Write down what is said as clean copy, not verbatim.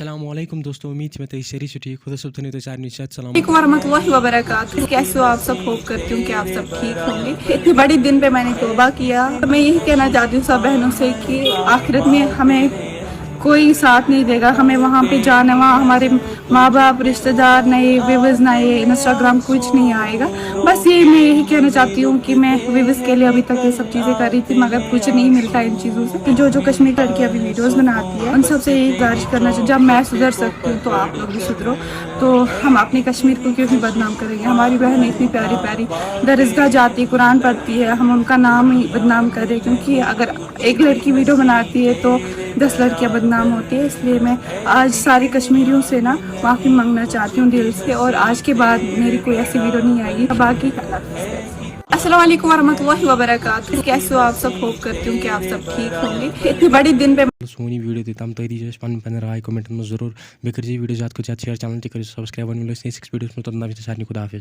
السلام علیکم دوستو، امید میں تھی ساری ٹھیک خدا صاحب تھنی تو سارے نشاد السلام علیکم ورحمۃ اللہ وبرکاتہ. کیسے ہو آپ سب؟ ہوپ کرتی ہوں کہ آپ سب ٹھیک ہوں گے. اتنے بڑے دن پہ میں نے توبہ کیا. میں یہی کہنا چاہتی ہوں سب بہنوں سے کہ آخرت میں ہمیں کوئی ساتھ نہیں دے گا. ہمیں وہاں پہ جانا, وہاں ہمارے ماں باپ, رشتہ دار, نئے ویوز, نئے انسٹاگرام, کچھ نہیں آئے گا. بس یہ میں یہی کہنا چاہتی ہوں کہ میں ویوز کے لیے ابھی تک یہ سب چیزیں کر رہی تھی مگر کچھ نہیں ملتا ان چیزوں سے. جو کشمیر لڑکی ابھی ویڈیوز بناتی ہے ان سب سے یہی گزارش کرنا چاہیے, جب میں سدھر سکتی ہوں تو آپ لوگ بھی سدھرو. تو ہم اپنے کشمیر کو کیوں بھی بدنام کریں گے؟ ہماری بہن اتنی پیاری پیاری درسگاہ جاتی, قرآن پڑھتی ہے, ہم ان کا نام ہی بدنام کریں. کیونکہ اگر ایک لڑکی ویڈیو بناتی ہے تو 10 لڑکیاں بدنام ہوتی ہیں. اس لیے میں آج ساری کشمیریوں سے نا معافی مانگنا چاہتی ہوں دل سے, اور آج کے بعد میری کوئی ایسی ویڈیو نہیں آئے گی. باقی السلام علیکم ورحمۃ اللہ وبرکاتہ. کیسے ہو آپ سب؟ ہوپ کرتی ہوں کہ آپ سب ٹھیک ہوں گے. اتنے بڑے دن پہ سونی ویڈیو تم تھی دیجیے پن رائے کمنٹن میں ضرور. بیٚیہِ کٔرزِ ویڈیو زیادٕ کھۄتہٕ زیادٕ شیر, چینل تہِ کٔرِو سبسکرایب. وۄنۍ مِلو أسۍ نٔیِس ویڈیوس منٛز. توٚتام سارنٕے خدا حافظ.